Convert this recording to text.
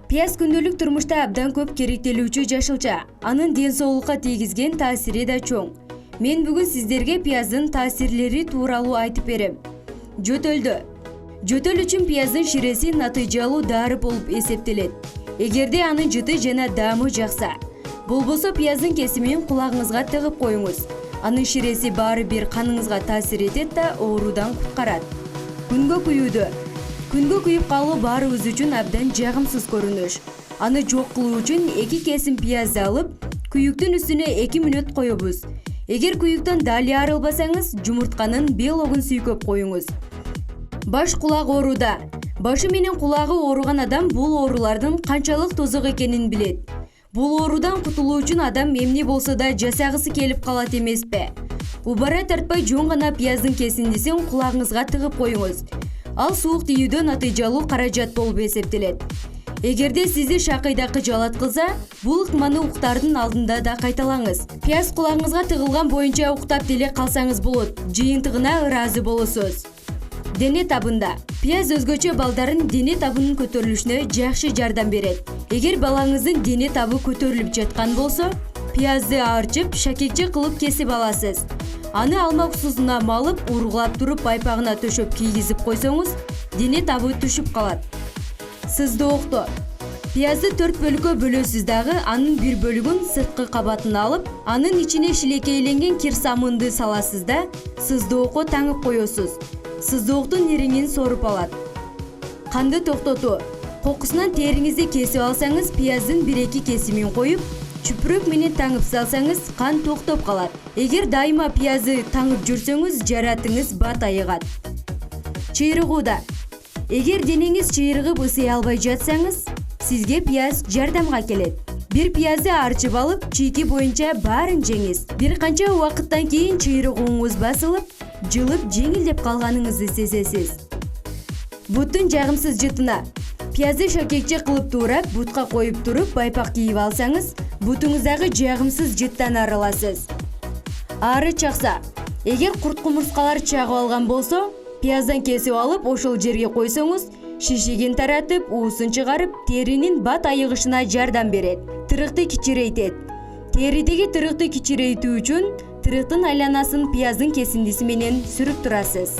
Пияз күндөлүк турмушта абдан көп керектелүүчү жашылча. Анын ден соолукка тийгизген таасири да чоң. Мен бүгүн сиздерге пияздын таасирлери тууралуу айтып берем. Жөтөлдө. Жөтөл үчүн пияздын ширеси натыйжалуу дары болуп эсептелет. Эгерде анын жыты жана даамы жакса, болбосо пияздын кесимин кулагыңызга тыгып коюңуз. Анын ширеси баары бир каныңызга таасир этет да оорудан куткарат. Күнгө күйүүдө. Күнгө күйүп калуу баарыбыз үчүн абдан жагымсыз көрүнүш. Аны жок кылуу үчүн 2 кесим пиязды алып, күйүктүн үстүнө 2 мүнөт коебуз. Эгер күйүктөн дали арылбасаңыз, жумуртканын белогун сүйкөп коюңуз. Баш кулак ооруда. Башы менен кулагы ооруган адам бул оорулардын канчалык тозок экенин билет. Бул оорудан кутулуу үчүн адам эмне болсо да жасагысы келип калат эмеспи? Убара тартпай жон гана пияздын кесиндисин кулагыңызга тыгып коюңуз. Ал суук тийүүдө натыйжалуу каражат болуп эсептелет. Эгерде сизди шакыйдакы жалат кылса, бул ыкманы уктардын алдында да кайталаңыз. Пияз кулагыңызга тыгылган боюнча уктап деле калсаңыз болот. Жыйынтыгына ыраазы болосуз. Дене табында. Пияз өзгөчө балдардын дене табынын көтөрүлүшүнө жакшы жардам берет. Эгер балаңыздын дене табы көтөрүлүп жаткан болсо, пиязды арчып, шакекче кылып кесип аласыз. Аны алма уксусуна малып, ургулап туруп байпагына төшөп кийгизип койсоңуз, дене табы түшүп калат. Сыздоокто. Пиязды 4 бөлүккө бөлөсүз дагы, анын бир бөлүгүн сырткы кабатын алып, анын ичине шилекейленген кир самынды саласыз да, сыздоокко таңып коесуз. Сыздооктун ириңин соруп алат. Канды токтотуу. Кокусунан териңизди кесип алсаңыз, пияздын 1-2 кесимин коюп, чүпүрөк менен таңып салсаңыз, кан токтоп калат. Эгер дайыма пиязды таңып жүрсөңүз, жаратыңыз бат айыгат. Чыйрыгууда. Эгер денеңиз чыйрыгып ысый албай жатсаңыз, сизге пияз жардамга келет. Бир пиязды арчып алып, чийки боюнча баарын жеңиз. Бир канча убакыттан кийин чыйрыгуңуз басылып, жылып жеңилдеп калганыңызды сезесиз. Буттун жагымсыз жытына. Пиязды шакекче кылып туурап, бутка коюп туруп, байпак кийип алсаңыз, бутуңуздагы жагымсыз жыттан арыласыз. Ары чакса. Эгер курт кумурскалар чагып алган болсо, пияздан кесип алып, ошол жерге койсоңуз, шишигин таратып, уусун чыгарып, теринин бат айыгышына жардам берет. Тырыкты кичирейтет. Теридеги тырыкты кичирейтүү үчүн тырыктын айланасын пияздын кесиндиси менен сүрүп турасыз.